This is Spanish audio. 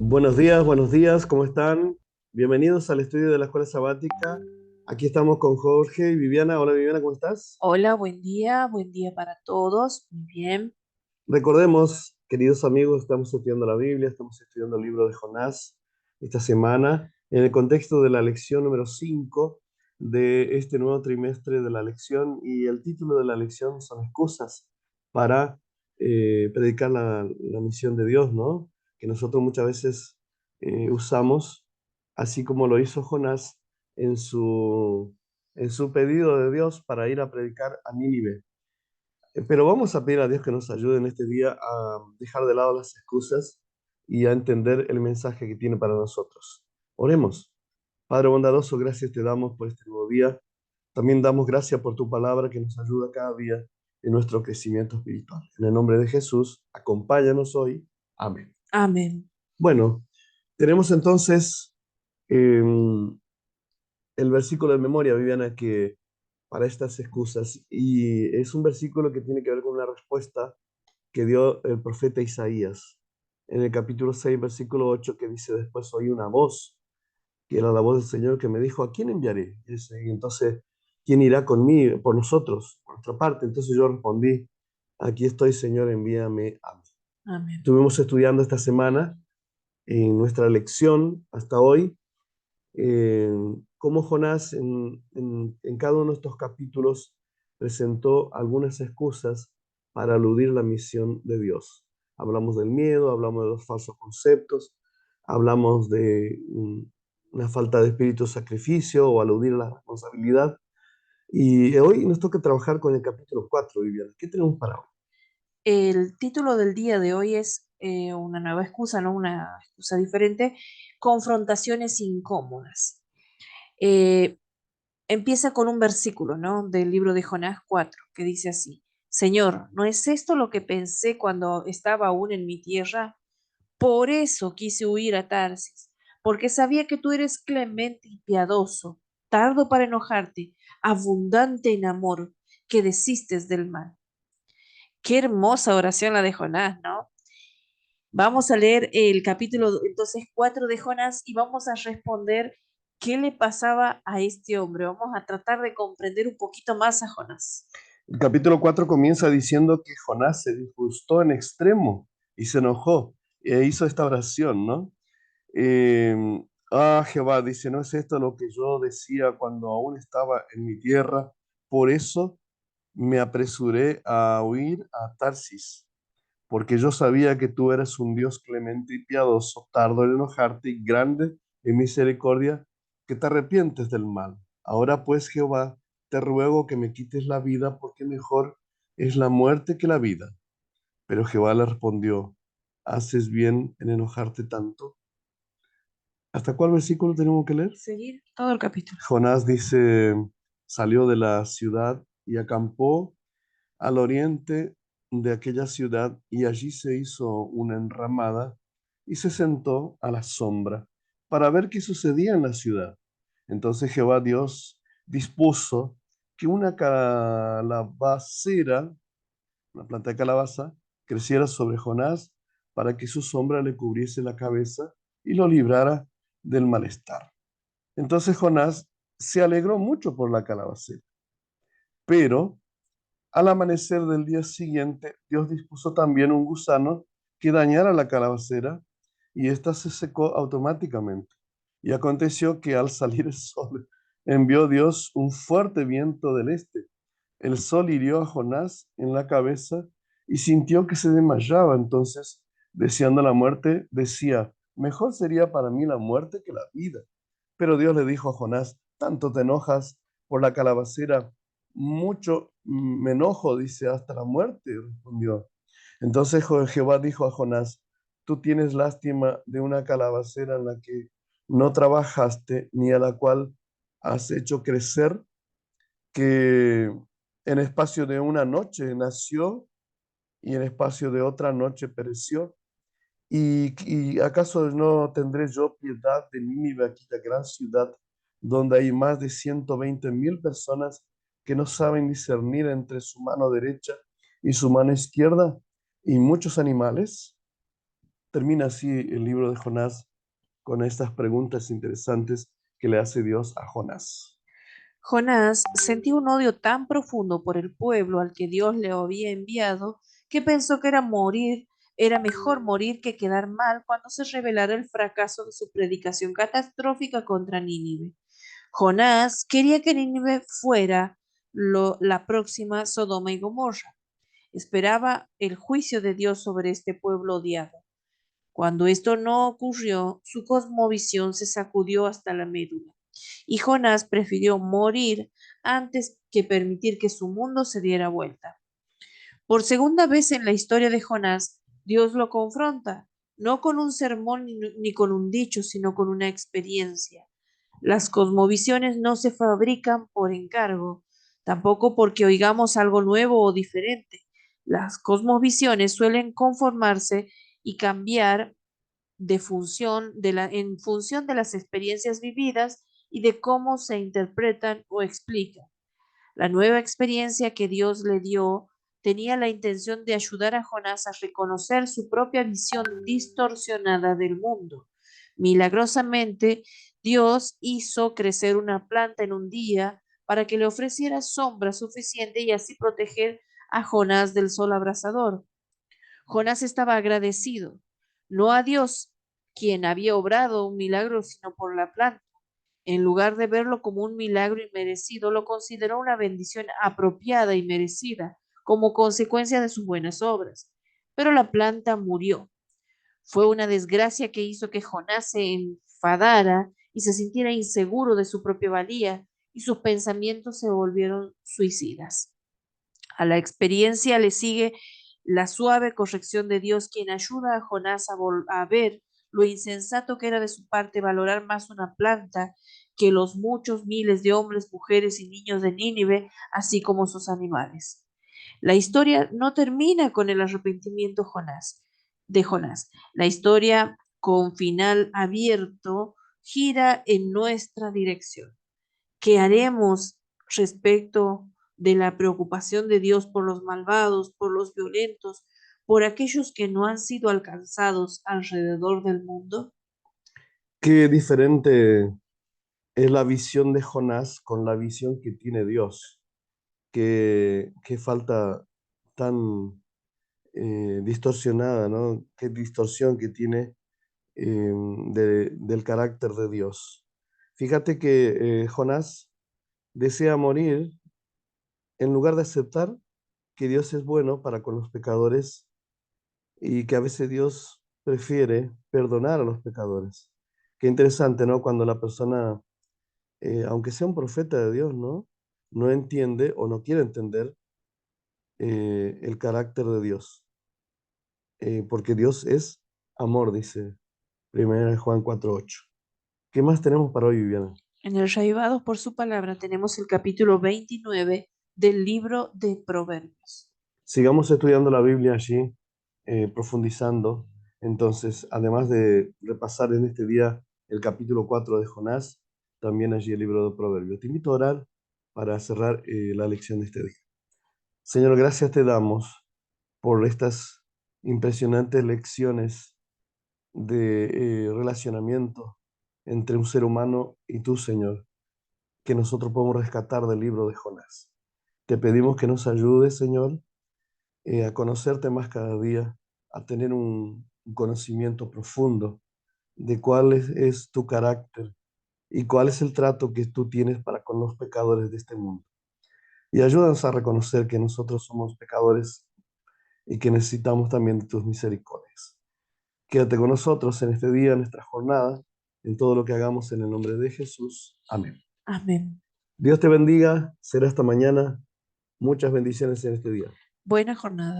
Buenos días, ¿cómo están? Bienvenidos al estudio de la Escuela Sabática. Aquí estamos con Jorge y Viviana. Hola Viviana, ¿cómo estás? Hola, buen día para todos. Muy bien. Recordemos, queridos amigos, estamos estudiando la Biblia, estamos estudiando el libro de Jonás esta semana en el contexto de la lección número 5 de este nuevo trimestre de la lección, y el título de la lección son excusas para predicar la misión de Dios, ¿no? Que nosotros muchas veces usamos, así como lo hizo Jonás en su pedido de Dios para ir a predicar a Nínive. Pero vamos a pedir a Dios que nos ayude en este día a dejar de lado las excusas y a entender el mensaje que tiene para nosotros. Oremos. Padre bondadoso, gracias te damos por este nuevo día. También damos gracias por tu palabra que nos ayuda cada día en nuestro crecimiento espiritual. En el nombre de Jesús, acompáñanos hoy. Amén. Amén. Bueno, tenemos entonces el versículo de memoria, Viviana, que para estas excusas, y es un versículo que tiene que ver con una respuesta que dio el profeta Isaías en el capítulo 6 versículo 8, que dice: después oí una voz, que era la voz del Señor, que me dijo: ¿a quién enviaré? Y entonces, ¿quién irá conmigo, por nosotros, por nuestra parte? Entonces yo respondí: aquí estoy, Señor, envíame a mí. Amén. Estuvimos estudiando esta semana en nuestra lección hasta hoy eh, cómo Jonás en cada uno de estos capítulos presentó algunas excusas para eludir la misión de Dios. Hablamos del miedo, hablamos de los falsos conceptos, hablamos de una falta de espíritu de sacrificio o aludir a la responsabilidad. Y hoy nos toca trabajar con el capítulo 4, Viviana. ¿Qué tenemos para hoy? El título del día de hoy es una nueva excusa, ¿no? Una excusa diferente. Confrontaciones incómodas. Eh, Empieza con un versículo, ¿no? Del libro de Jonás 4, que dice así: Señor, ¿no es esto lo que pensé cuando estaba aún en mi tierra? Por eso quise huir a Tarsis, porque sabía que tú eres clemente y piadoso, tardo para enojarte, abundante en amor, que desistes del mal. Qué hermosa oración la de Jonás, ¿no? Vamos a leer el capítulo entonces 4 de Jonás y vamos a responder qué le pasaba a este hombre. Vamos a tratar de comprender un poquito más a Jonás. El capítulo 4 comienza diciendo que Jonás se disgustó en extremo y se enojó e hizo esta oración, ¿no? Eh, Jehová, dice: ¿no es esto lo que yo decía cuando aún estaba en mi tierra? Por eso me apresuré a huir a Tarsis, porque yo sabía que tú eres un Dios clemente y piadoso, tardo en enojarte y grande en misericordia, que te arrepientes del mal. Ahora pues, Jehová, te ruego que me quites la vida, porque mejor es la muerte que la vida. Pero Jehová le respondió: ¿haces bien en enojarte tanto? ¿Hasta cuál versículo tenemos que leer? Seguir todo el capítulo. Jonás dice: salió de la ciudad y acampó al oriente de aquella ciudad, y allí se hizo una enramada y se sentó a la sombra para ver qué sucedía en la ciudad. Entonces Jehová Dios dispuso que una calabacera, una planta de calabaza, creciera sobre Jonás para que su sombra le cubriese la cabeza y lo librara del malestar. Entonces Jonás se alegró mucho por la calabacera, pero al amanecer del día siguiente, Dios dispuso también un gusano que dañara la calabacera, y ésta se secó automáticamente. Y aconteció que al salir el sol, envió Dios un fuerte viento del este. El sol hirió a Jonás en la cabeza y sintió que se desmayaba. Entonces, deseando la muerte, decía: mejor sería para mí la muerte que la vida. Pero Dios le dijo a Jonás: tanto te enojas por la calabacera, mucho me enojo, dice, hasta la muerte, respondió. Entonces Jehová dijo a Jonás: tú tienes lástima de una calabacera en la que no trabajaste, ni a la cual has hecho crecer, que en espacio de una noche nació y en espacio de otra noche pereció. ¿Y acaso no tendré yo piedad de Nínive, aquella gran ciudad, donde hay más de 120.000 personas que no saben discernir entre su mano derecha y su mano izquierda, y muchos animales? Termina así el libro de Jonás con estas preguntas interesantes que le hace Dios a Jonás. Jonás sentía un odio tan profundo por el pueblo al que Dios le había enviado que pensó que era mejor morir que quedar mal cuando se revelara el fracaso de su predicación catastrófica contra Nínive. Jonás quería que Nínive fuera la próxima Sodoma y Gomorra. Esperaba el juicio de Dios sobre este pueblo odiado. Cuando esto no ocurrió, su cosmovisión se sacudió hasta la médula, y Jonás prefirió morir antes que permitir que su mundo se diera vuelta. Por segunda vez en la historia de Jonás, Dios lo confronta, no con un sermón ni con un dicho, sino con una experiencia. Las cosmovisiones no se fabrican por encargo, tampoco porque oigamos algo nuevo o diferente. Las cosmovisiones suelen conformarse y cambiar en función de las experiencias vividas y de cómo se interpretan o explican. La nueva experiencia que Dios le dio tenía la intención de ayudar a Jonás a reconocer su propia visión distorsionada del mundo. Milagrosamente, Dios hizo crecer una planta en un día para que le ofreciera sombra suficiente y así proteger a Jonás del sol abrasador. Jonás estaba agradecido, no a Dios, quien había obrado un milagro, sino por la planta. En lugar de verlo como un milagro inmerecido, lo consideró una bendición apropiada y merecida como consecuencia de sus buenas obras. Pero la planta murió. Fue una desgracia que hizo que Jonás se enfadara y se sintiera inseguro de su propia valía, y sus pensamientos se volvieron suicidas. A la experiencia le sigue la suave corrección de Dios, quien ayuda a Jonás a ver lo insensato que era de su parte valorar más una planta que los muchos miles de hombres, mujeres y niños de Nínive, así como sus animales. La historia no termina con el arrepentimiento de Jonás. La historia con final abierto gira en nuestra dirección. ¿Qué haremos respecto de la preocupación de Dios por los malvados, por los violentos, por aquellos que no han sido alcanzados alrededor del mundo? Qué diferente es la visión de Jonás con la visión que tiene Dios. Qué falta tan distorsionada, ¿no? Qué distorsión que tiene del carácter de Dios. Fíjate que Jonás desea morir en lugar de aceptar que Dios es bueno para con los pecadores y que a veces Dios prefiere perdonar a los pecadores. Qué interesante, ¿no? Cuando la persona, aunque sea un profeta de Dios, ¿no? No entiende o no quiere entender el carácter de Dios, porque Dios es amor, dice 1 Juan 4:8. ¿Qué más tenemos para hoy, Viviana? En el Reavivados por su palabra tenemos el capítulo 29 del libro de Proverbios. Sigamos estudiando la Biblia allí, profundizando. Entonces, además de repasar en este día el capítulo 4 de Jonás, también allí el libro de Proverbios. Te invito a orar para cerrar la lección de este día. Señor, gracias te damos por estas impresionantes lecciones de relacionamiento entre un ser humano y tú, Señor, que nosotros podemos rescatar del libro de Jonás. Te pedimos que nos ayudes, Señor, a conocerte más cada día, a tener un conocimiento profundo de cuál es tu carácter y cuál es el trato que tú tienes para con los pecadores de este mundo. Y ayúdanos a reconocer que nosotros somos pecadores y que necesitamos también de tus misericordias. Quédate con nosotros en este día, en nuestra jornada, en todo lo que hagamos en el nombre de Jesús. Amén. Amén. Dios te bendiga. Será hasta mañana. Muchas bendiciones en este día. Buena jornada.